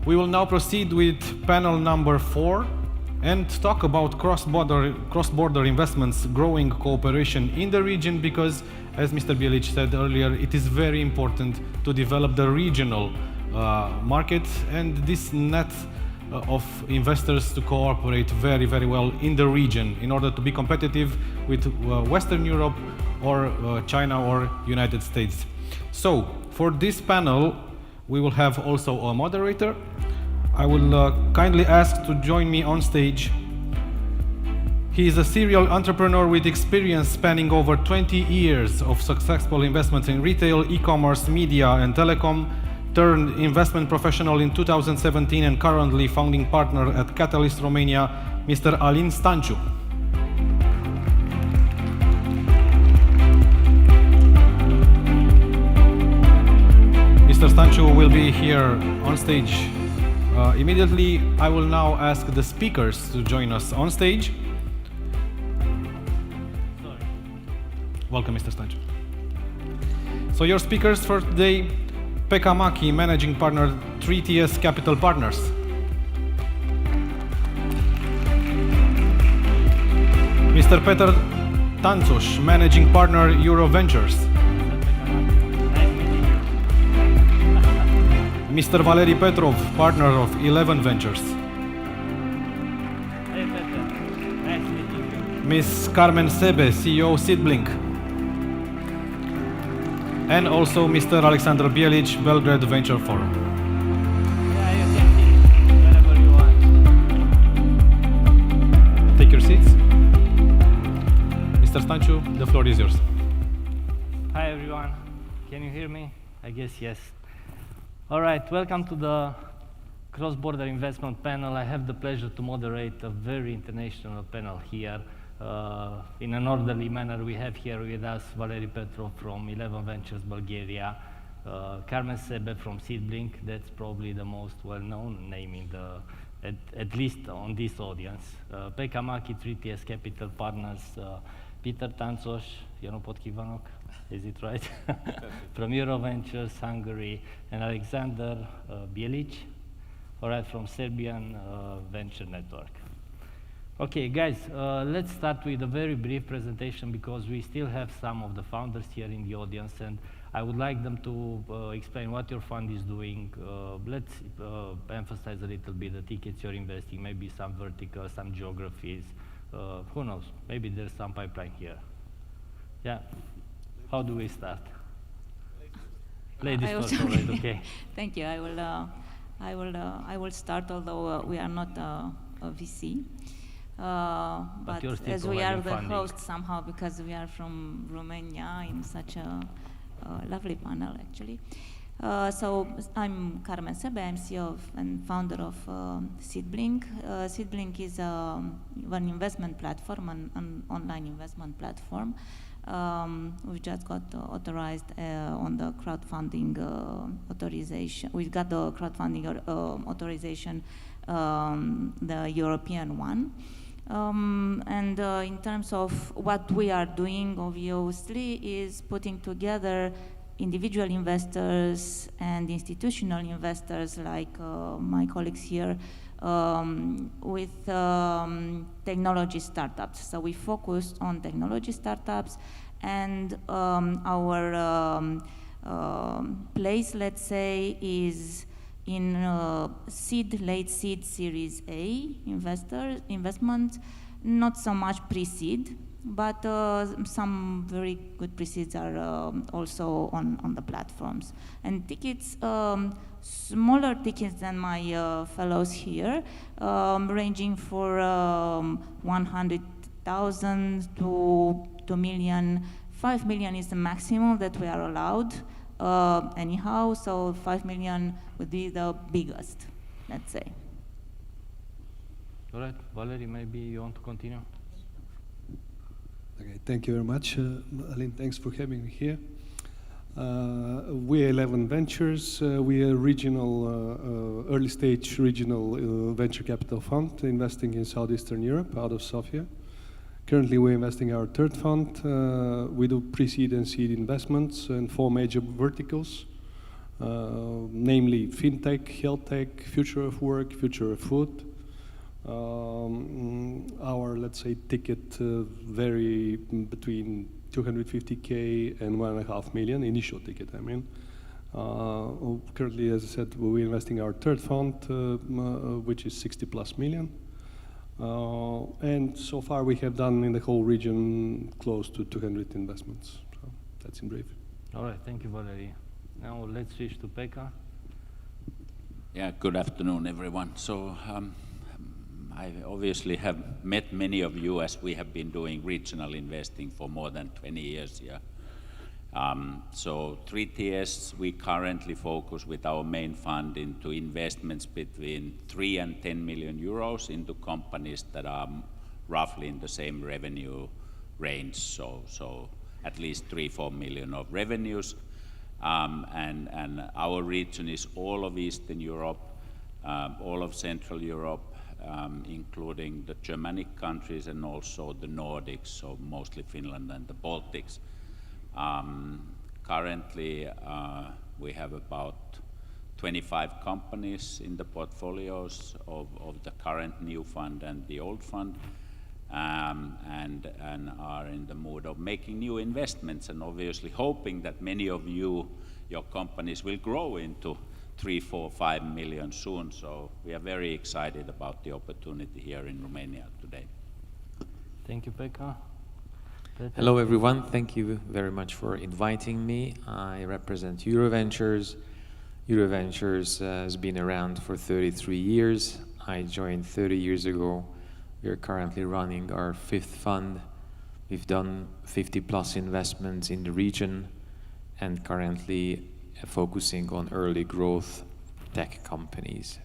We will now proceed with panel number 4 and talk about cross-border investments, growing cooperation in the region, because, as Mr. BIJELIĆ said earlier, it is very important to develop the regional market and this net of investors to cooperate very, very well in the region in order to be competitive with Western Europe or China or United States. So, for this panel, we will have also a moderator. I will kindly ask to join me on stage. He is a serial entrepreneur with experience spanning over 20 years of successful investments in retail, e-commerce, media and telecom, turned investment professional in 2017 and currently founding partner at Catalyst Romania, Mr. Alin Stanciu. Mr. Stanciu will be here on stage immediately. I will now ask the speakers to join us on stage. Welcome, Mr. Stanciu. So your speakers for today: Pekka, MAKI, Managing Partner, 3TS Capital Partners. Mr. TANCZOS, Managing Partner, EuroVentures. Mr. Valeri PETROV, Partner of EuroVentures. Hey, Pekka. Nice meeting you. Ms. Carmen SEBE, CEO Seedblink. And also Mr. Aleksandar BIJELIĆ, Belgrade Venture Forum. Yeah, you can sit wherever you want. Take your seats. Mr. Stanciu, the floor is yours. Hi, everyone. Can you hear me? I guess yes. All right, welcome to the cross-border investment panel. I have the pleasure to moderate a very international panel here. In an orderly manner, we have here with us Valeri PETROV from EuroVentures Bulgaria, Carmen SEBE from Seedblink. That's probably the most well-known name in the, at least on this audience. Pekka, MAKI, 3TS Capital Partners, Peter TANCZOS, is it right? From EuroVentures, Hungary, and Aleksandar BIJELIĆ, all right, from Serbian Venture Network. Okay, guys, let's start with a very brief presentation because we still have some of the founders here in the audience, and I would like them to explain what your fund is doing. Let's emphasize a little bit the tickets you're investing, maybe some verticals, some geographies. Who knows? Maybe there's some pipeline here. Yeah. How do we start? Ladies first, all right, okay. Thank you. I will start, although we are not a VC. But as we are the host somehow, because we are from Romania in such a lovely panel, actually. So I'm Carmen SEBE. I'm CEO and founder of Seedblink. Seedblink is an investment platform, an online investment platform. We just got authorized on the crowdfunding authorization. We got the crowdfunding authorization, the European one. And in terms of what we are doing, obviously, is putting together individual investors and institutional investors like my colleagues here with technology startups. So we focused on technology startups, and our place, let's say, is in late seed, Series A investment, not so much pre-seed, but some very good pre-seeds are also on the platforms. And tickets, smaller tickets than my fellows here, ranging for 100,000 to 2 million. 5 million is the maximum that we are allowed anyhow, so 5 million would be the biggest, let's say. All right, Valeri, maybe you want to continue? Okay, thank you very much. Alin, thanks for having me here. We are EuroVentures. We are a regional, early stage regional venture capital fund investing in Southeastern Europe out of Sofia. Currently, we're investing our third fund. We do pre-seed and seed investments in 4 major verticals. namely fintech, health tech, future of work, future of food. Our, let's say, ticket vary between 250K and 1.5 million, initial ticket, I mean. Currently, as I said, we're investing our third fund, which is 60+ million. And so far we have done in the whole region close to 200 investments. So that's in brief. All right, thank you, Valeri. Now let's switch to Pekka. Yeah, good afternoon, everyone. So I obviously have met many of you as we have been doing regional investing for more than 20 years here. So 3TS, we currently focus with our main fund into investments between 3 and 10 million euros into companies that are roughly in the same revenue range. So at least 3-4 million of revenues. And our region is all of Eastern Europe, all of Central Europe, including the Germanic countries and also the Nordics, so mostly Finland and the Baltics. Currently, we have about 25 companies in the portfolios of the current new fund and the old fund, and are in the mood of making new investments and obviously hoping that many of you, your companies will grow into 3, 4, 5 million soon. So we are very excited about the opportunity here in Romania today. Thank you, Pekka. Hello everyone, thank you very much for inviting me. I represent EuroVentures. EuroVentures has been around for 33 years. I joined 30 years ago. We are currently running our 5th fund. We've done 50+ investments in the region and currently focusing on early growth tech companies.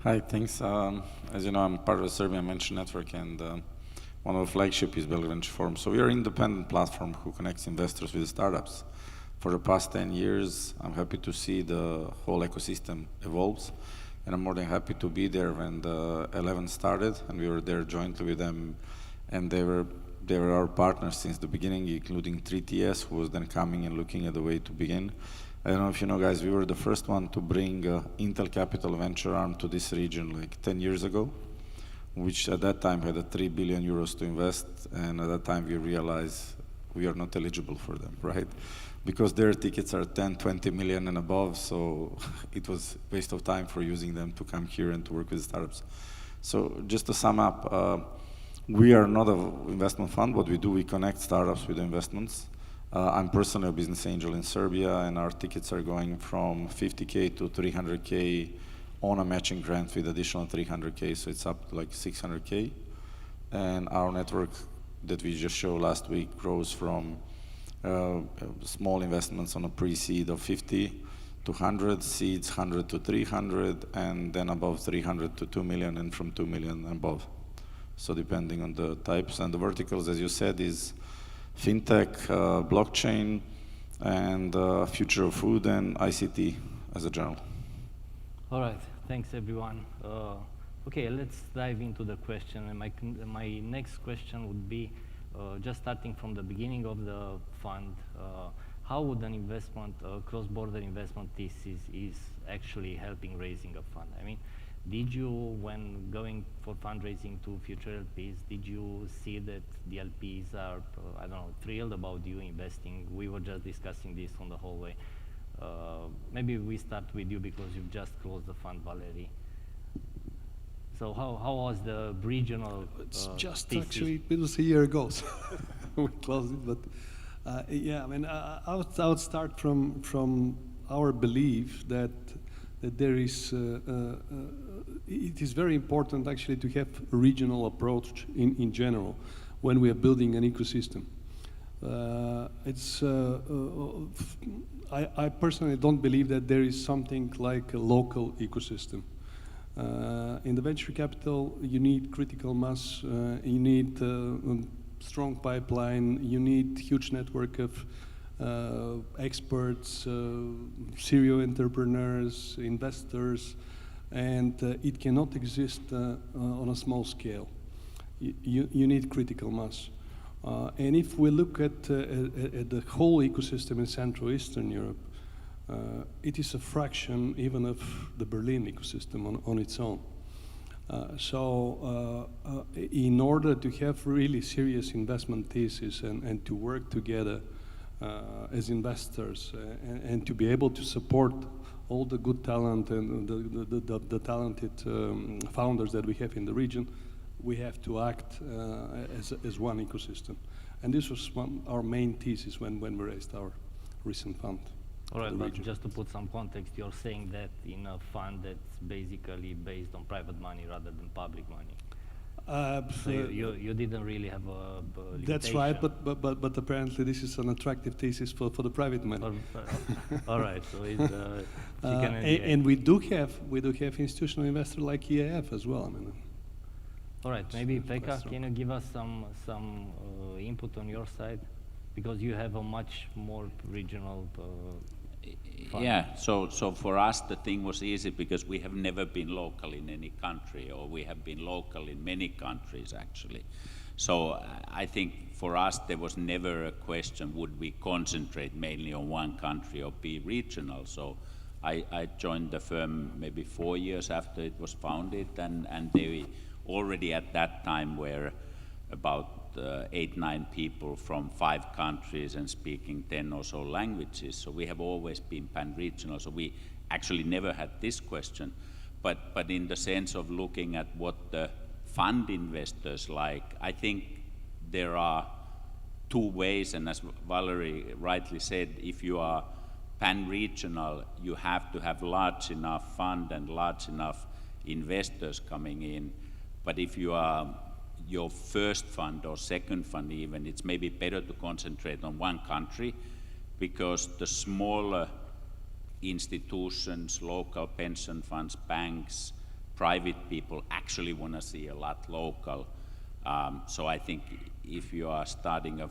Hi, thanks. As you know, I'm part of the Serbian Venture Network, and one of the flagship is BIJELIќ Venture Forum. So we are an independent platform who connects investors with startups. For the past 10 years, I'm happy to see the whole ecosystem evolves, and I'm more than happy to be there when the 11 started, and we were there jointly with them, and they were our partners since the beginning, including 3TS, who was then coming and looking at the way to begin. I don't know if you know, guys, we were the first one to bring Intel Capital venture arm to this region like 10 years ago, which at that time had 3 billion euros to invest, and at that time we realized we are not eligible for them, right? Because their tickets are 10, 20 million and above, so it was a waste of time for using them to come here and to work with startups. So just to sum up, we are not an investment fund. What we do, we connect startups with investments. I'm personally a business angel in Serbia, and our tickets are going from 50K to 300K on a matching grant with additional 300K, so it's up to like 600K. And our network that we just showed last week grows from small investments on a pre-seed of 50 to 100, seeds 100 to 300, and then above 300 to 2 million, and from 2 million and above. So depending on the types and the verticals, as you said, is fintech, blockchain, and future of food and ICT as a general. All right, thanks everyone. Okay, let's dive into the question. And my next question would be, just starting from the beginning of the fund, how would an investment, cross-border investment thesis is actually helping raising a fund? I mean, did you, when going for fundraising to future LPs, did you see that the LPs are, I don't know, thrilled about you investing? We were just discussing this on the hallway. Maybe we start with you because you've just closed the fund, Valeri. So how was the regional It's just thesis? actually, it was a year ago, so we closed it, but yeah, I mean, I would start from our belief that there is, it is very important actually to have a regional approach in general when we are building an ecosystem. I personally don't believe that there is something like a local ecosystem. In the venture capital, you need critical mass, you need strong pipeline, you need huge network of experts, serial entrepreneurs, investors, and it cannot exist on a small scale. You need critical mass. And if we look at the whole ecosystem in Central Eastern Europe, it is a fraction even of the Berlin ecosystem on its own. So in order to have really serious investment thesis and to work together as investors and to be able to support all the good talent and the talented founders that we have in the region, we have to act as one ecosystem. And this was our main thesis when we raised our recent fund. All right, but just to put some context, you're saying that in a fund that's basically based on private money rather than public money. So you didn't really have a limitation. That's right, but apparently this is an attractive thesis for the private money. All right, so it's and we do have institutional investors like EIF as well. I mean. All right, maybe Pekka, can you give us some input on your side, because you have a much more regional. Fund. Yeah, so for us the thing was easy because we have never been local in any country, or we have been local in many countries actually. So I think for us there was never a question, would we concentrate mainly on one country or be regional? So I joined the firm maybe 4 years after it was founded, and they already at that time were about 8-9 people from 5 countries and speaking 10 or so languages. So we have always been pan-regional. So we actually never had this question. But in the sense of looking at what the fund investors like, I think there are 2 ways. And as Valeri rightly said, if you are pan-regional, you have to have large enough fund and large enough investors coming in. But if you are your first fund or second fund even, it's maybe better to concentrate on one country, because the smaller institutions, local pension funds, banks, private people actually want to see a lot local. So I think if you are starting a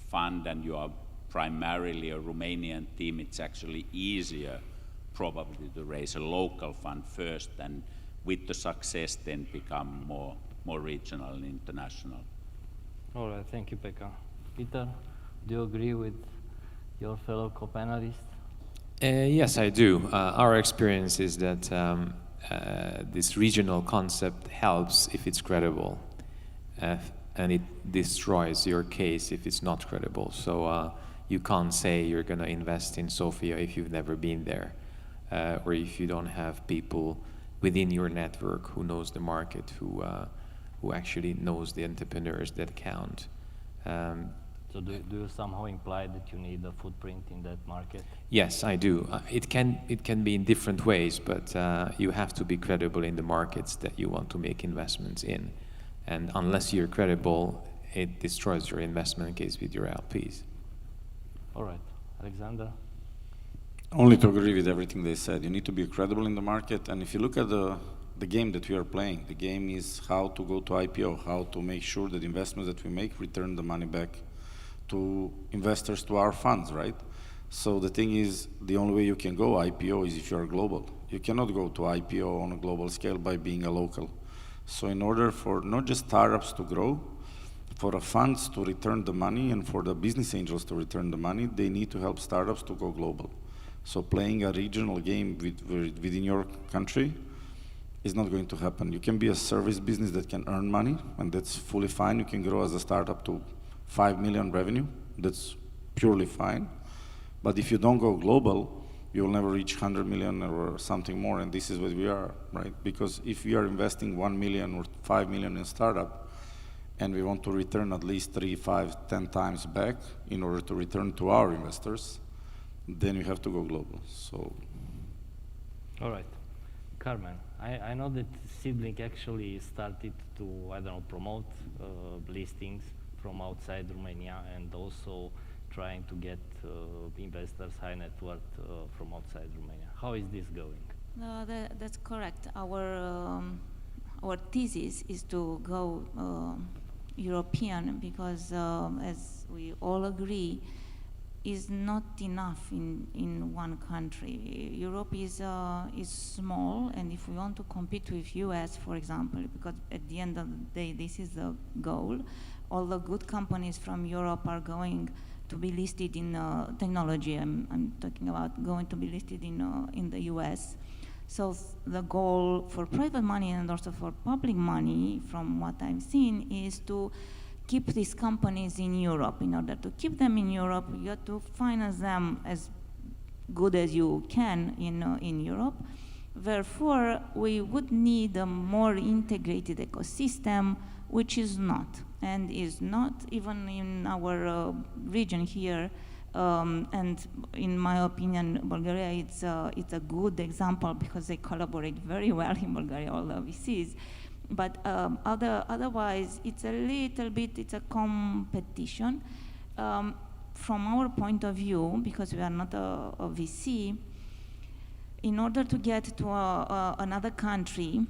fund and you are primarily a Romanian team, it's actually easier probably to raise a local fund first, and with the success then become more regional and international. All right, thank you, Pekka. Peter, do you agree with your fellow co-panelists? Yes, I do. Our experience is that this regional concept helps if it's credible, and it destroys your case if it's not credible. So you can't say you're going to invest in Sofia if you've never been there, or if you don't have people within your network who knows the market, who actually knows the entrepreneurs that count. So do you somehow imply that you need a footprint in that market? Yes, I do. It can be in different ways, but you have to be credible in the markets that you want to make investments in. And unless you're credible, it destroys your investment case with your LPs. All right. Aleksandar? Only to agree with everything they said. You need to be credible in the market, and if you look at the game that we are playing, the game is how to go to IPO, how to make sure that investments that we make return the money back to investors, to our funds, right? So the thing is, the only way you can go IPO is if you are global. You cannot go to IPO on a global scale by being a local. So in order for not just startups to grow, for the funds to return the money and for the business angels to return the money, they need to help startups to go global. So playing a regional game within your country is not going to happen. You can be a service business that can earn money, and that's fully fine. You can grow as a startup to 5 million revenue. That's purely fine. But if you don't go global, you will never reach 100 million or something more, and this is what we are, right? Because if we are investing 1 million or 5 million in startup, and we want to return at least 3, 5, 10 times back in order to return to our investors, then you have to go global. So. All right. Carmen, I know that Seedblink actually started to, I don't know, promote listings from outside Romania, and also trying to get investors, high net worth from outside Romania. How is this going? That's correct. Our thesis is to go European, because as we all agree, is not enough in one country. Europe is small, and if we want to compete with US, for example, because at the end of the day this is the goal, all the good companies from Europe are going to be listed in technology. I'm talking about going to be listed in the US. So the goal for private money and also for public money, from what I've seen, is to keep these companies in Europe. In order to keep them in Europe, you have to finance them as good as you can in Europe. Therefore, we would need a more integrated ecosystem, which is not, and is not even in our region here. And in my opinion, Bulgaria, it's a good example because they collaborate very well in Bulgaria, all the VCs. But otherwise, it's a little bit, it's a competition. From our point of view, because we are not a VC, in order to get to another country,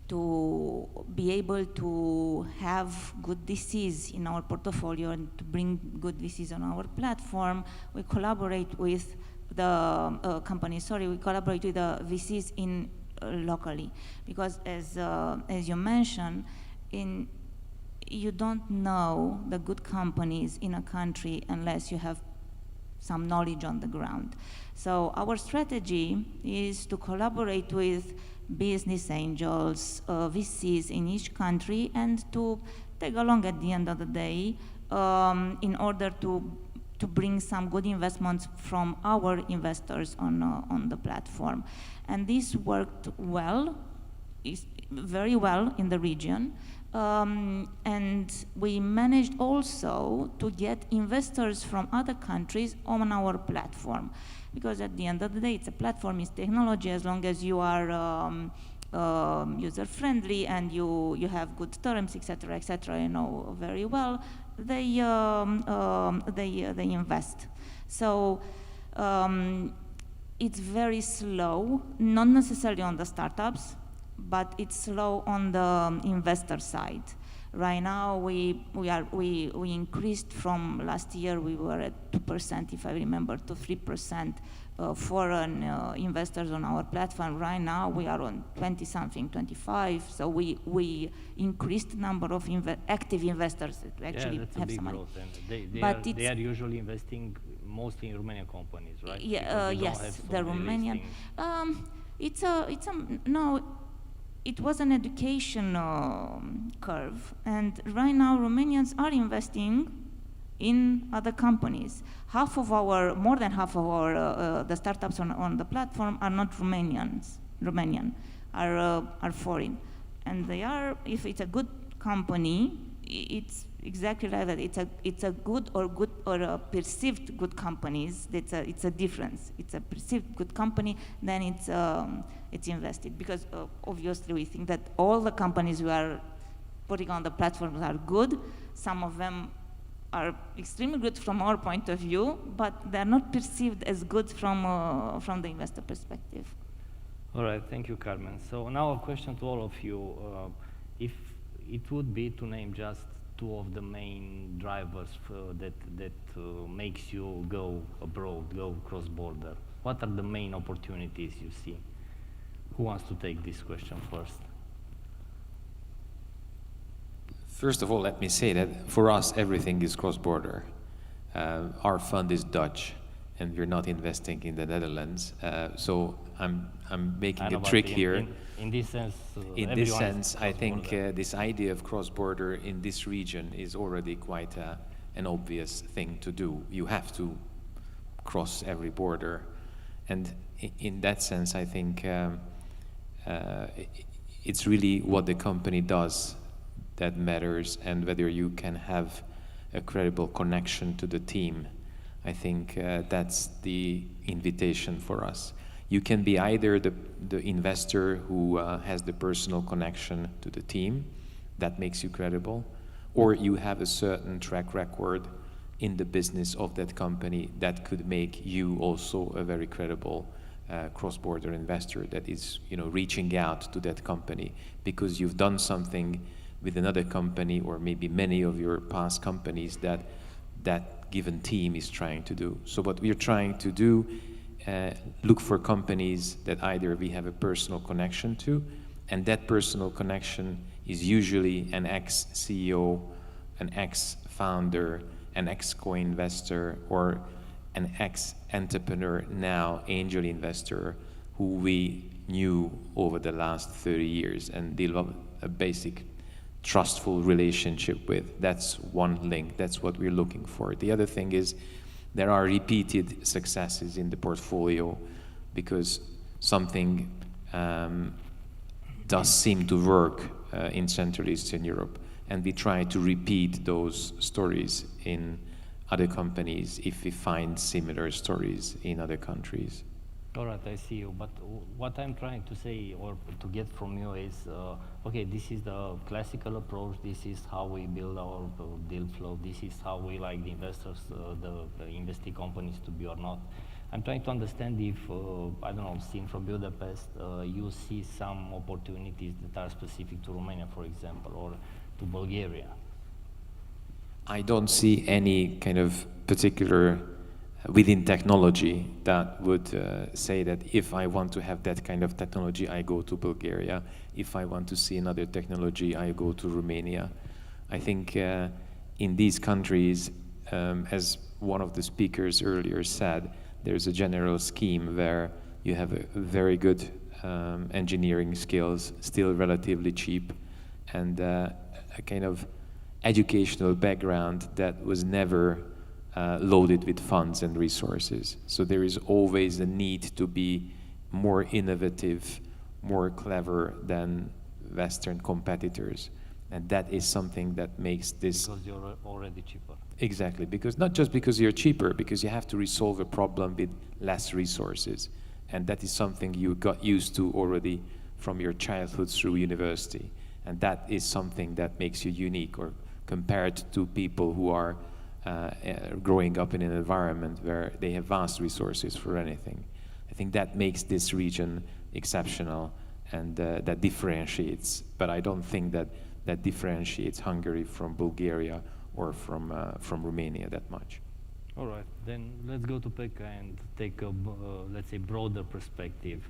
to be able to have good VCs in our portfolio and to bring good VCs on our platform, we collaborate with the companies. We collaborate with the VCs in locally, because as you mentioned, you don't know the good companies in a country unless you have some knowledge on the ground. So our strategy is to collaborate with business angels, VCs in each country, and to tag along at the end of the day in order to bring some good investments from our investors on the platform. And this worked well, very well in the region. And we managed also to get investors from other countries on our platform. Because at the end of the day, it's a platform, it's technology. As long as you are user-friendly and you have good terms, etc., you know very well, they invest. So it's very slow, not necessarily on the startups, but it's slow on the investor side. Right now, we increased from last year. We were at 2%, if I remember, to 3% foreign investors on our platform. Right now, we are on 20-something, 25. So we increased the number of active investors that actually have some money. Growth, and they are usually investing mostly in Romanian companies, right? Yes, the Romanian. It was an education curve, and right now Romanians are investing in other companies. More than half of our the startups on the platform are not Romanian, are foreign, and they are. If it's a good company, it's exactly like that. It's a good or a perceived good companies. It's a difference. It's a perceived good company, then it's invested, because obviously we think that all the companies we are putting on the platforms are good. Some of them are extremely good from our point of view, but they're not perceived as good from the investor perspective. All right, thank you, Carmen. So now a question to all of you. If it would be to name just two of the main drivers that makes you go abroad, go cross-border, what are the main opportunities you see? Who wants to take this question first? First of all, let me say that for us, everything is cross-border. Our fund is Dutch, and we're not investing in the Netherlands. So I'm making a trick here. In this sense, I think this idea of cross-border in this region is already quite an obvious thing to do. You have to cross every border, and in that sense, I think it's really what the company does that matters, and whether you can have a credible connection to the team. I think that's the invitation for us. You can be either the investor who has the personal connection to the team, that makes you credible, or you have a certain track record in the business of that company that could make you also a very credible cross-border investor that is, reaching out to that company because you've done something with another company or maybe many of your past companies that given team is trying to do. So what we're trying to do, look for companies that either we have a personal connection to, and that personal connection is usually an ex-CEO an ex-founder, an ex-co-investor, or an ex-entrepreneur, now angel investor, who we knew over the last 30 years and developed a basic trustful relationship with. That's one link. That's what we're looking for. The other thing is there are repeated successes in the portfolio because something does seem to work in Central Eastern Europe, and we try to repeat those stories in other companies if we find similar stories in other countries. All right, I see you. But what I'm trying to say or to get from you is, okay, this is the classical approach. This is how we build our deal flow. This is how we like the investors, the investing companies to be or not. I'm trying to understand if, I don't know, seen from Budapest, you see some opportunities that are specific to Romania, for example, or to Bulgaria. I don't see any kind of particular within technology that would say that if I want to have that kind of technology, I go to Bulgaria. If I want to see another technology, I go to Romania. I think in these countries, as one of the speakers earlier said, there's a general scheme where you have a very good engineering skills, still relatively cheap, and a kind of educational background that was never loaded with funds and resources. So there is always a need to be more innovative, more clever than Western competitors. And that is something that makes this... Because you're already cheaper. Exactly, because not just because you're cheaper, because you have to resolve a problem with less resources. And that is something you got used to already from your childhood through university. And that is something that makes you unique, or compared to people who are growing up in an environment where they have vast resources for anything. I think that makes this region exceptional, and that differentiates. But I don't think that differentiates Hungary from Bulgaria or from Romania that much. All right, then let's go to Pekka and take a, let's say, broader perspective.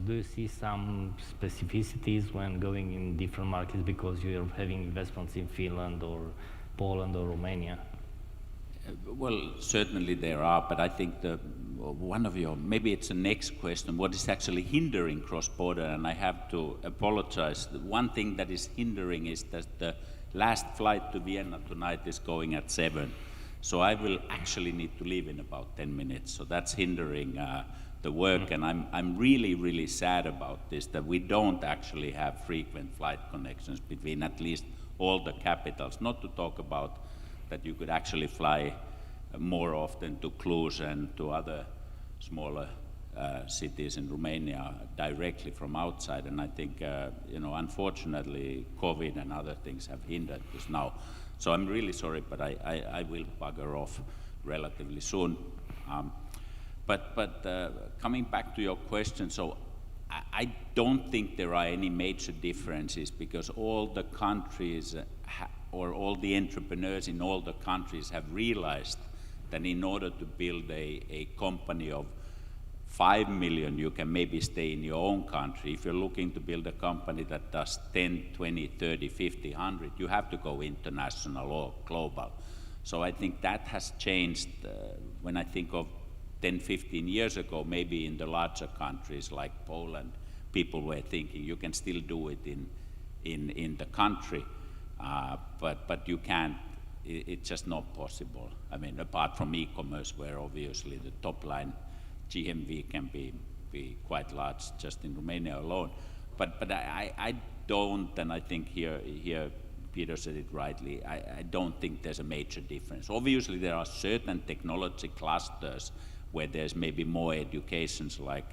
Do you see some specificities when going in different markets because you're having investments in Finland or Poland or Romania? Well, certainly there are, but I think one of your, maybe it's the next question, what is actually hindering cross-border? And I have to apologize. The one thing that is hindering is that the last flight to Vienna tonight is going at 7. So I will actually need to leave in about 10 minutes. So that's hindering the work. And I'm really, really sad about this, that we don't actually have frequent flight connections between at least all the capitals, not to talk about that you could actually fly more often to Cluj and to other smaller cities in Romania directly from outside. And I think, unfortunately, COVID and other things have hindered this now. So I'm really sorry, but I will bugger off relatively soon. But coming back to your question, so I don't think there are any major differences, because all the countries or all the entrepreneurs in all the countries have realized that in order to build a company of 5 million, you can maybe stay in your own country. If you're looking to build a company that does 10, 20, 30, 50, 100, you have to go international or global. So I think that has changed. When I think of 10, 15 years ago, maybe in the larger countries like Poland, people were thinking you can still do it in the country, but you can't. It's just not possible. I mean, apart from e-commerce, where obviously the top line GMV can be quite large just in Romania alone. But I don't, and I think here Peter said it rightly, I don't think there's a major difference. Obviously there are certain technology clusters where there's maybe more educations, like,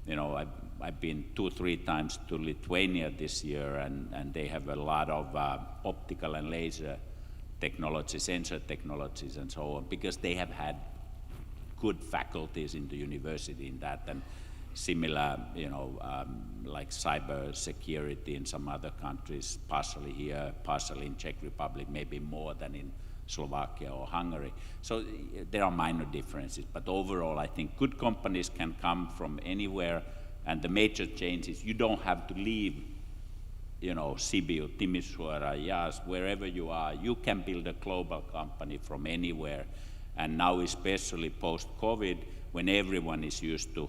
I've been 2-3 times to Lithuania this year, and they have a lot of optical and laser technology, sensor technologies and so on, because they have had good faculties in the university in that, and similar, like cyber security in some other countries, partially here, partially in Czech Republic, maybe more than in Slovakia or Hungary. So there are minor differences, but overall I think good companies can come from anywhere, and the major change is you don't have to leave you know, Sibiu, Timisoara, Yas, wherever you are, you can build a global company from anywhere. And now, especially post-COVID, when everyone is used to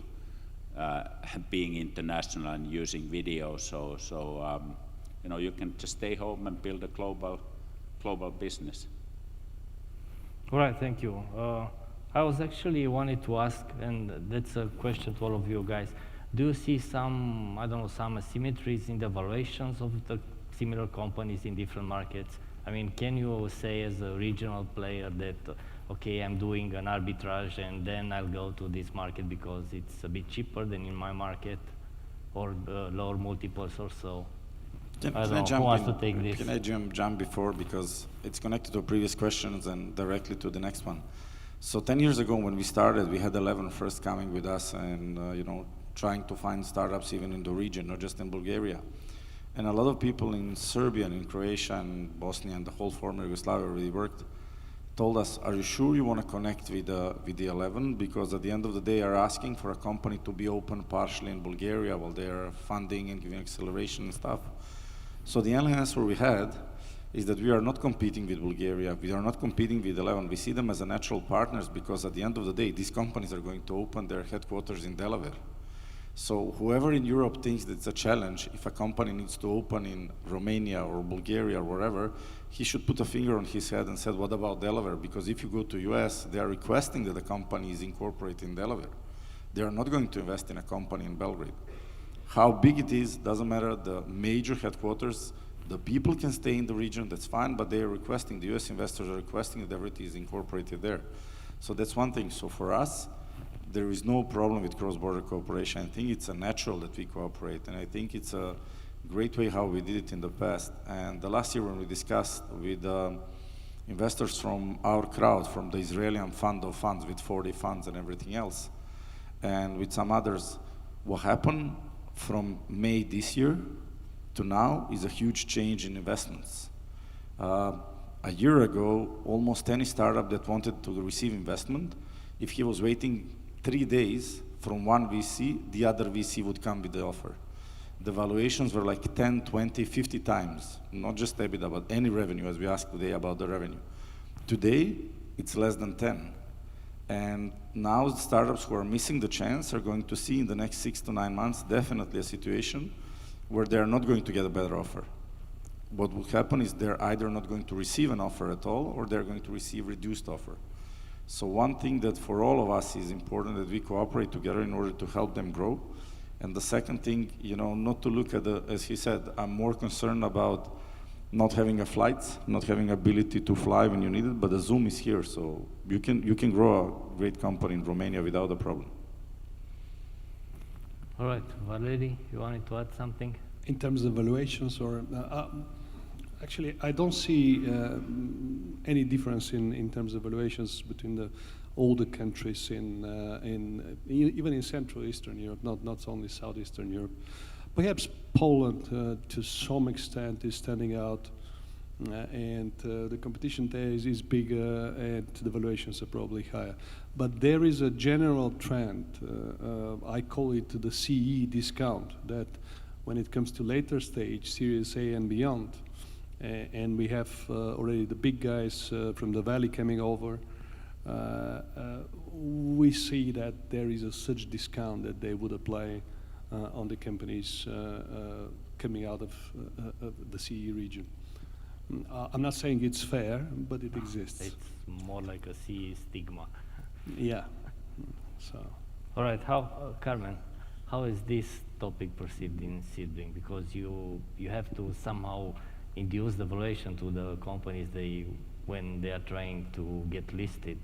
being international and using video, so you know, you can just stay home and build a global business. All right, thank you. I was actually wanted to ask, and that's a question to all of you guys. Do you see some, I don't know, some asymmetries in the valuations of the similar companies in different markets? I mean, can you say as a regional player that, okay, I'm doing an arbitrage and then I'll go to this market because it's a bit cheaper than in my market, or lower multiples or so? Can I don't know, who wants to take this? Can I jump before, because it's connected to previous questions and directly to the next one. So 10 years ago when we started, we had 11 first coming with us and you know, trying to find startups even in the region, not just in Bulgaria. And a lot of people in Serbia and in Croatia and Bosnia and the whole former Yugoslavia where we worked told us, are you sure you want to connect with the 11? Because at the end of the day, are asking for a company to be open partially in Bulgaria while they are funding and giving acceleration and stuff. So the only answer we had is that we are not competing with Bulgaria. We are not competing with 11. We see them as a natural partners because at the end of the day, these companies are going to open their headquarters in Delaware. So whoever in Europe thinks that it's a challenge, if a company needs to open in Romania or Bulgaria or wherever, he should put a finger on his head and say, what about Delaware? Because if you go to US, they are requesting that the company is incorporated in Delaware. They are not going to invest in a company in Belgrade. How big it is, doesn't matter. The major headquarters, the people can stay in the region, that's fine, but they are requesting, the US investors are requesting that everything is incorporated there. So that's one thing. So for us, there is no problem with cross-border cooperation. I think it's a natural that we cooperate, and I think it's a great way how we did it in the past. And the last year when we discussed with investors from our crowd, from the Israeli fund of funds with 40 funds and everything else, and with some others, what happened from May this year to now is a huge change in investments. A year ago, almost any startup that wanted to receive investment, if he was waiting 3 days from one VC, the other VC would come with the offer. The valuations were like 10, 20, 50 times, not just EBITDA, but any revenue, as we asked today about the revenue. Today, it's less than 10. And now the startups who are missing the chance are going to see in the next 6 to 9 months definitely a situation where they're not going to get a better offer. What will happen is they're either not going to receive an offer at all, or they're going to receive reduced offer. So one thing that for all of us is important, that we cooperate together in order to help them grow. And the second thing, you know, not to look at the, as he said, I'm more concerned about not having a flight, not having ability to fly when you need it, but the Zoom is here, so you can grow a great company in Romania without a problem. All right, Valeri, you wanted to add something? In terms of valuations, or actually, I don't see any difference in terms of valuations between all the countries even in Central Eastern Europe, not only Southeastern Europe. Perhaps Poland, to some extent, is standing out, and the competition there is bigger, and the valuations are probably higher. But there is a general trend, I call it the CE discount, that when it comes to later stage, Series A and beyond, and we have already the big guys from the Valley coming over, we see that there is a such discount that they would apply on the companies coming out of the CE region. I'm not saying it's fair, but it exists. It's more like a CE stigma. Yeah. So. All right, Carmen, how is this topic perceived in Seedblink? Because you have to somehow induce the valuation to the companies when they are trying to get listed.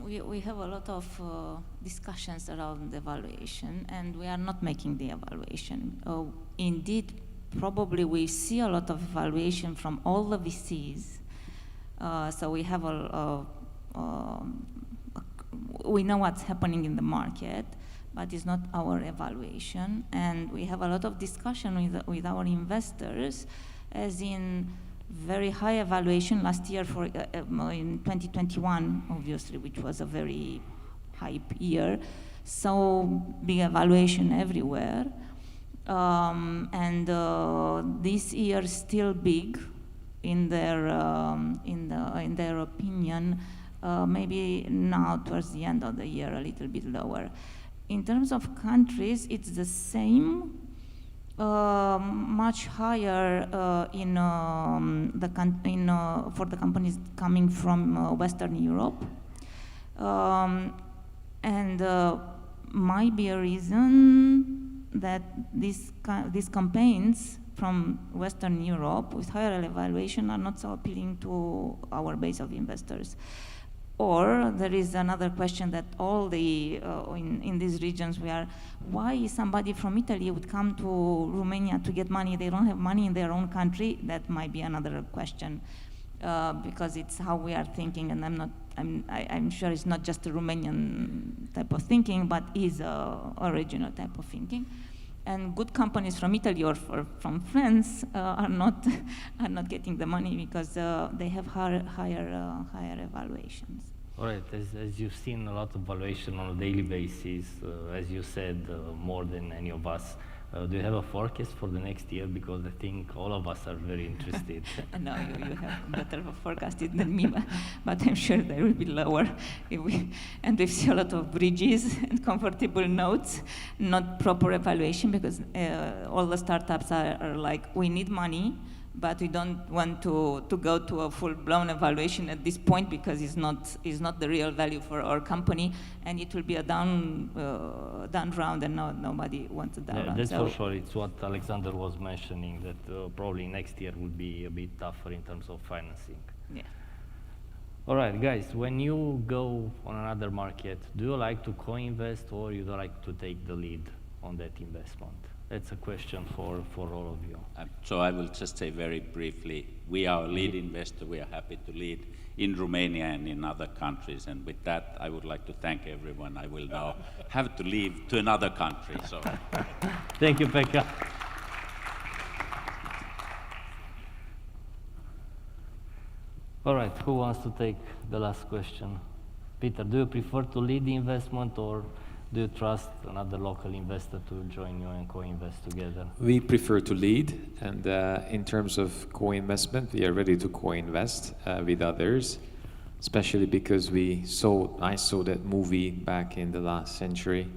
We have a lot of discussions around the evaluation, and we are not making the evaluation. Indeed, probably we see a lot of evaluation from all the VCs. So we have we know what's happening in the market, but it's not our evaluation. And we have a lot of discussion with our investors, as in very high evaluation last year in 2021, obviously, which was a very hype year. So big evaluation everywhere. and this year still big in their opinion. Maybe now towards the end of the year a little bit lower. In terms of countries, it's the same. Much higher for the companies coming from Western Europe, and might be a reason that these campaigns from Western Europe with higher evaluation are not so appealing to our base of investors. Or there is another question that all the, in these regions why somebody from Italy would come to Romania to get money? They don't have money in their own country. That might be another question, because it's how we are thinking, and I'm sure it's not just a Romanian type of thinking, but is a regional type of thinking. And good companies from Italy or from France are not getting the money because they have higher evaluations. All right, as you've seen a lot of valuation on a daily basis, as you said, more than any of us. Do you have a forecast for the next year? Because I think all of us are very interested. No, you have better forecasted than me, but I'm sure they will be lower. And we see a lot of bridges and comfortable notes, not proper evaluation, because all the startups are like, we need money, but we don't want to go to a full-blown evaluation at this point because it's not the real value for our company, and it will be a down round, and nobody wants a down round. That's for sure. It's what Aleksandar was mentioning, that probably next year will be a bit tougher in terms of financing. Yeah. All right, guys, when you go on another market, do you like to co-invest or you like to take the lead on that investment? That's a question for all of you. So I will just say very briefly, we are a lead investor. We are happy to lead in Romania and in other countries. And with that, I would like to thank everyone. I will now have to leave to another country. So, thank you, Pekka. All right, who wants to take the last question? Peter, do you prefer to lead the investment, or do you trust another local investor to join you and co-invest together? We prefer to lead, and in terms of co-investment, we are ready to co-invest with others, especially because I saw that movie back in the last century.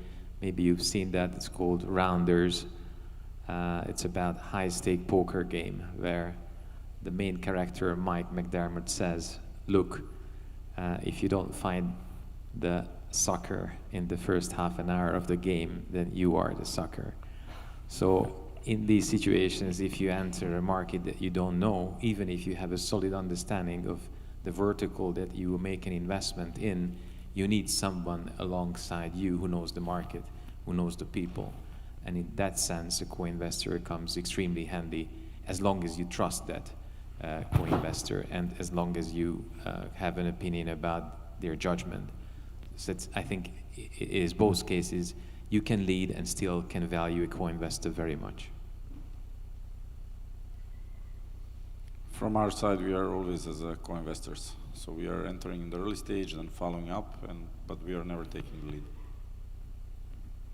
Maybe you've seen that. It's called Rounders. It's about high-stake poker game where the main character, Mike McDermott, says, look, if you don't find the sucker in the first half an hour of the game, then you are the sucker. So in these situations, if you enter a market that you don't know, even if you have a solid understanding of the vertical that you make an investment in, you need someone alongside you who knows the market, who knows the people. And in that sense, a co-investor comes extremely handy as long as you trust that co-investor and as long as you have an opinion about their judgment. So I think it is both cases. You can lead and still can value a co-investor very much. From our side, we are always as co-investors. So we are entering in the early stage and following up, but we are never taking the lead.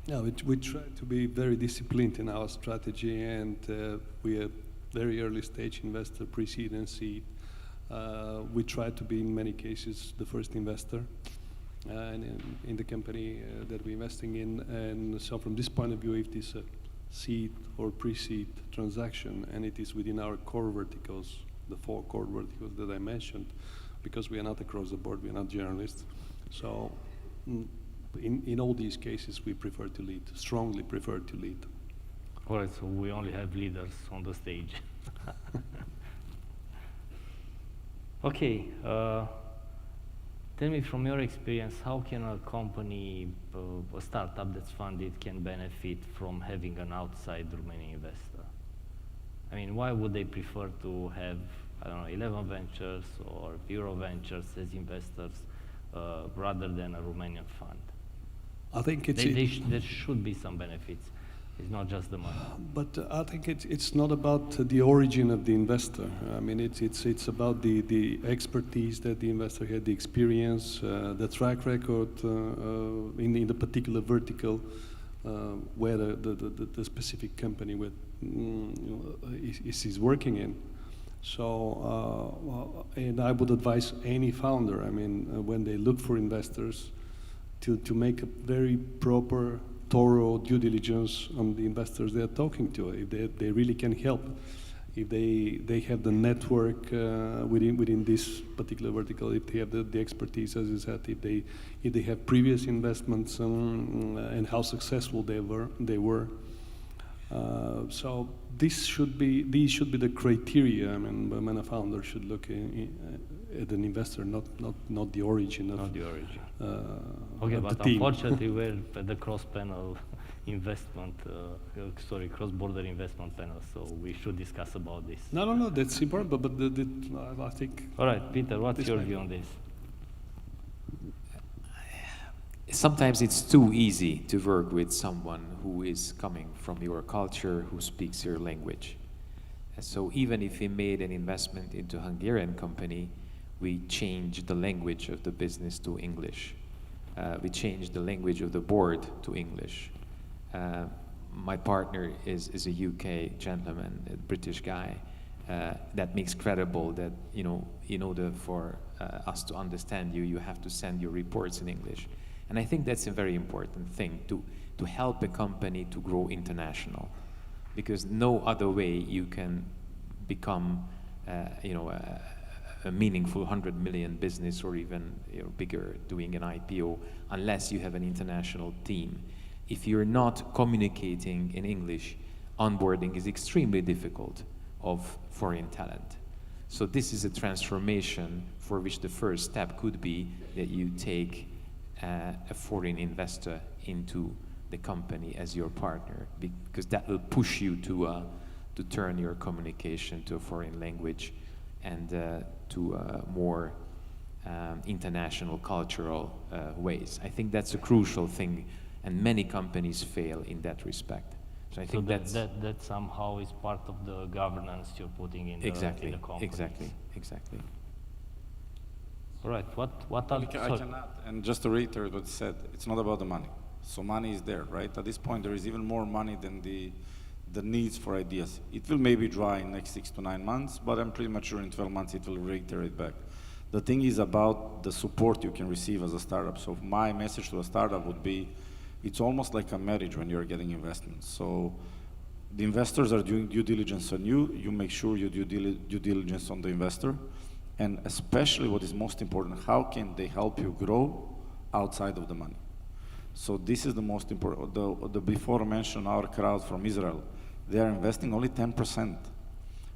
Yeah, we try to be very disciplined in our strategy, and we are very early stage investor, pre-seed and seed. We try to be in many cases the first investor in the company that we're investing in. And so from this point of view, if it is a seed or pre-seed transaction and it is within our core verticals, the 4 core verticals that I mentioned, because we are not across the board, we are not generalists. So in all these cases, we prefer to lead, strongly prefer to lead. All right, so we only have leaders on the stage. Okay, tell me from your experience, how can a company, a startup that's funded, can benefit from having an outside Romanian investor? I mean, why would they prefer to have, I don't know, EuroVentures or EuroVentures as investors rather than a Romanian fund? I think there should be some benefits. It's not just the money. But I think it's not about the origin of the investor. I mean, it's about the expertise that the investor had, the experience, the track record in the particular vertical. where the specific company with, is working in. So, and I would advise any founder, I mean, when they look for investors, to make a very proper, thorough due diligence on the investors they're talking to, if they really can help, if they have the network within this particular vertical, if they have the expertise, as you said, if they have previous investments and how successful they were. So these should be the criteria. I mean, when a founder should look at an investor, not the origin of the origin. Okay, but unfortunately, we're at the cross-panel investment, cross-border investment panel, so we should discuss about this. No, that's important, but I think... All right, Peter, what's your view on this? Sometimes it's too easy to work with someone who is coming from your culture, who speaks your language. And so even if we made an investment into a Hungarian company, we changed the language of the business to English. We changed the language of the board to English. My partner is a UK gentleman, a British guy. That makes credible that, in order for us to understand you, you have to send your reports in English. And I think that's a very important thing, to help a company to grow international. Because no other way you can become, a meaningful 100 million business or even bigger doing an IPO unless you have an international team. If you're not communicating in English, onboarding is extremely difficult of foreign talent. So this is a transformation for which the first step could be that you take a foreign investor into the company as your partner, because that will push you to turn your communication to a foreign language and to more international cultural ways. I think that's a crucial thing, and many companies fail in that respect. So I think that somehow is part of the governance you're putting in the company. Exactly. All right, what are... I can add, and just to reiterate what you said, it's not about the money. So money is there, right? At this point, there is even more money than the needs for ideas. It will maybe dry in next 6 to 9 months, but I'm pretty much sure in 12 months it will reiterate back. The thing is about the support you can receive as a startup. So my message to a startup would be, it's almost like a marriage when you're getting investments. So the investors are doing due diligence on you, you make sure you do due diligence on the investor, and especially what is most important, how can they help you grow outside of the money? So this is the most important. The before mentioned our crowd from Israel, they are investing only 10%.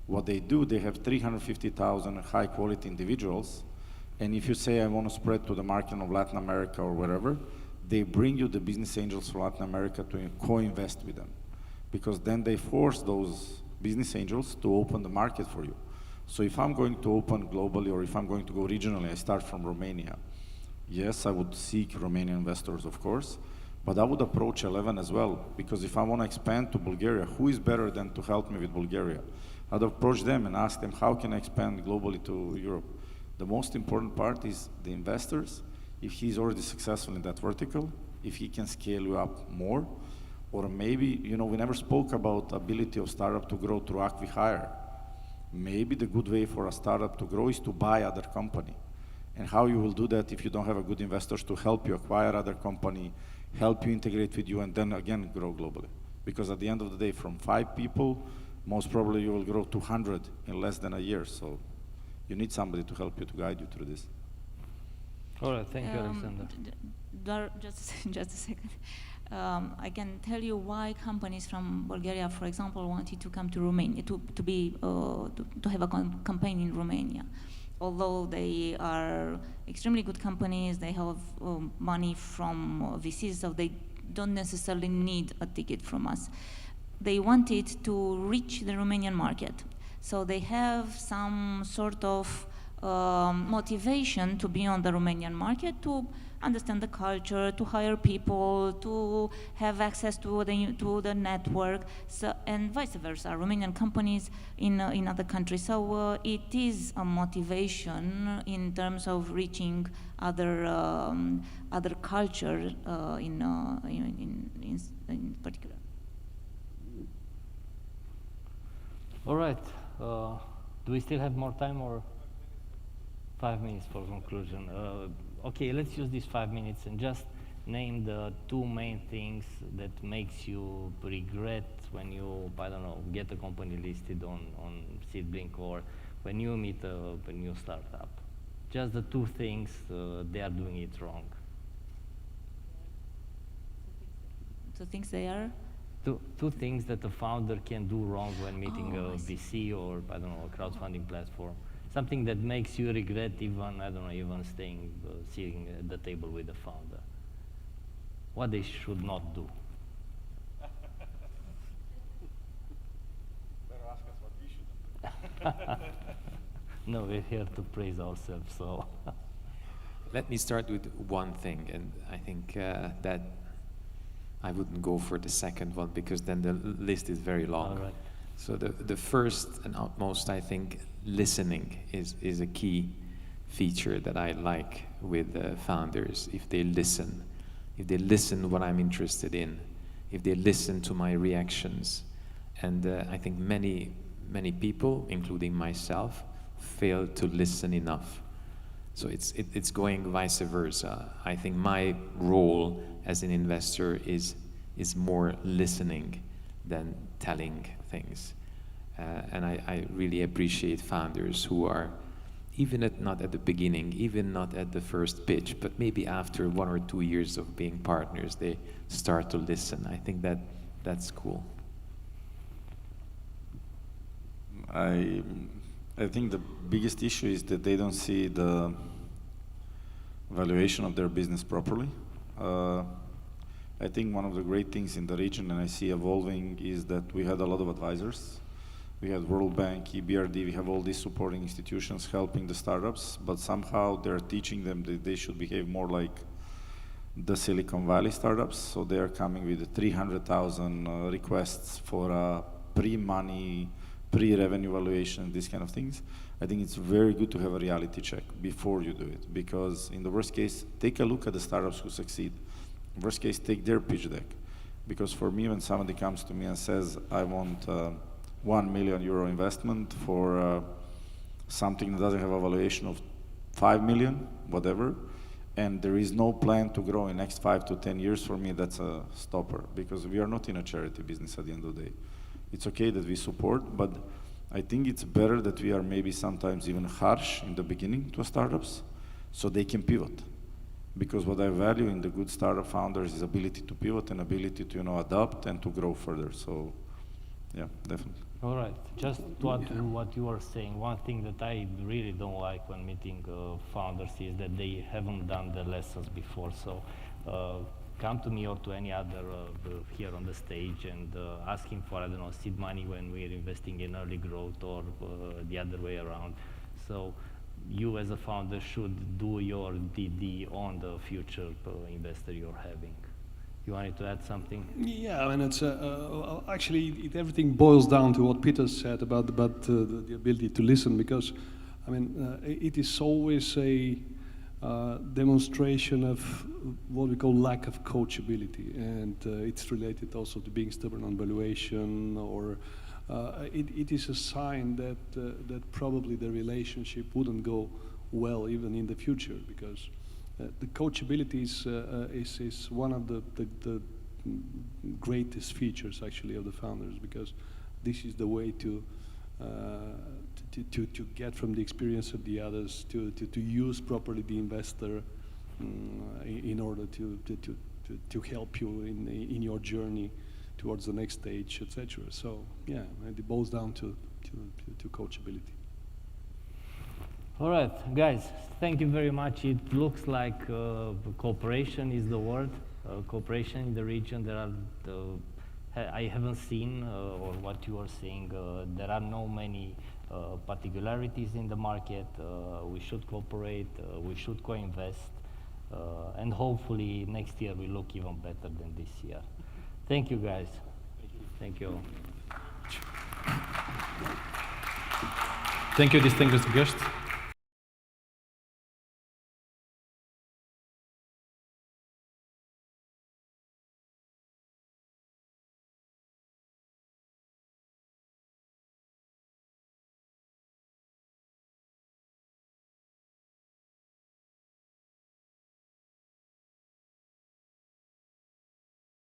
What they do, they have 350,000 high quality individuals, and if you say I want to spread to the market of Latin America or wherever, they bring you the business angels from Latin America to co-invest with them, because then they force those business angels to open the market for you. So if I'm going to open globally or if I'm going to go regionally, I start from Romania. Yes, I would seek Romanian investors, of course, but I would approach 11 as well, because if I want to expand to Bulgaria, who is better than to help me with Bulgaria? I'd approach them and ask them, how can I expand globally to Europe? The most important part is the investors. If he's already successful in that vertical, if he can scale you up more, or maybe, we never spoke about ability of startup to grow through acqui-hire. Maybe the good way for a startup to grow is to buy other company. And how you will do that if you don't have a good investors to help you acquire other company, help you integrate with you, and then again grow globally. Because at the end of the day, from 5 people, most probably you will grow to 100 in less than a year. So you need somebody to help you, to guide you through this. All right, thank you, Aleksandar. Just a second. I can tell you why companies from Bulgaria, for example, wanted to come to Romania, to have a campaign in Romania. Although they are extremely good companies, they have money from VCs, so they don't necessarily need a ticket from us. They wanted to reach the Romanian market. So they have some sort of motivation to be on the Romanian market, to understand the culture, to hire people, to have access to the network, so, and vice versa, Romanian companies in other countries. So it is a motivation in terms of reaching other culture in particular. All right. Do we still have more time, or 5 minutes for conclusion? Okay, let's use these 5 minutes and just name the 2 main things that makes you regret when you, I don't know, get a company listed on Seedblink, or when you meet a new startup. Just the 2 things they are doing it wrong. 2 things they are? Two things that a founder can do wrong when meeting a VC or, I don't know, a crowdfunding platform. Something that makes you regret even, I don't know, even sitting at the table with the founder. What they should not do. Better ask us what we shouldn't do. No, we're here to praise ourselves, so. Let me start with one thing, and I think that I wouldn't go for the second one, because then the list is very long. All right. So the first and utmost, I think, listening is a key feature that I like with founders. If they listen what I'm interested in, if they listen to my reactions. And I think many people, including myself, fail to listen enough. So it's going vice versa. I think my role as an investor is more listening than telling things. And I really appreciate founders who are, not at the beginning, even not at the first pitch, but maybe after 1 or 2 years of being partners, they start to listen. I think that's cool. I think the biggest issue is that they don't see the valuation of their business properly. I think one of the great things in the region, and I see evolving, is that we had a lot of advisors. We had World Bank, EBRD, we have all these supporting institutions helping the startups, but somehow they're teaching them that they should behave more like the Silicon Valley startups. So they are coming with 300,000 requests for pre-money, pre-revenue valuation, these kind of things. I think it's very good to have a reality check before you do it, because in the worst case, take a look at the startups who succeed. Worst case, take their pitch deck. Because for me, when somebody comes to me and says, I want €1 million investment for something that doesn't have a valuation of 5 million, whatever, and there is no plan to grow in the next 5 to 10 years, for me, that's a stopper, because we are not in a charity business at the end of the day. It's okay that we support, but I think it's better that we are maybe sometimes even harsh in the beginning to startups, so they can pivot. Because what I value in the good startup founders is ability to pivot and ability to adapt and to grow further. So, yeah, definitely. All right. Just to add to what you were saying, one thing that I really don't like when meeting founders is that they haven't done the lessons before. So come to me or to any other here on the stage and asking for, I don't know, seed money when we're investing in early growth, or the other way around. So you as a founder should do your DD on the future investor you're having. You wanted to add something? Yeah, I mean, it's actually everything boils down to what Peter said about the ability to listen, because I mean it is always a demonstration of what we call lack of coachability, and it's related also to being stubborn on valuation, or it is a sign that probably the relationship wouldn't go well even in the future, because the coachability is one of the greatest features actually of the founders, because this is the way to get from the experience of the others to use properly the investor in order to help you in your journey towards the next stage, etc. So yeah, it boils down to coachability. All right, guys, thank you very much. It looks like cooperation is the word. Cooperation in the region. There are I haven't seen or what you are seeing. There are no many particularities in the market. We should cooperate. We should co-invest, and hopefully next year we look even better than this year. Thank you, guys. Thank you. Thank you, distinguished guests.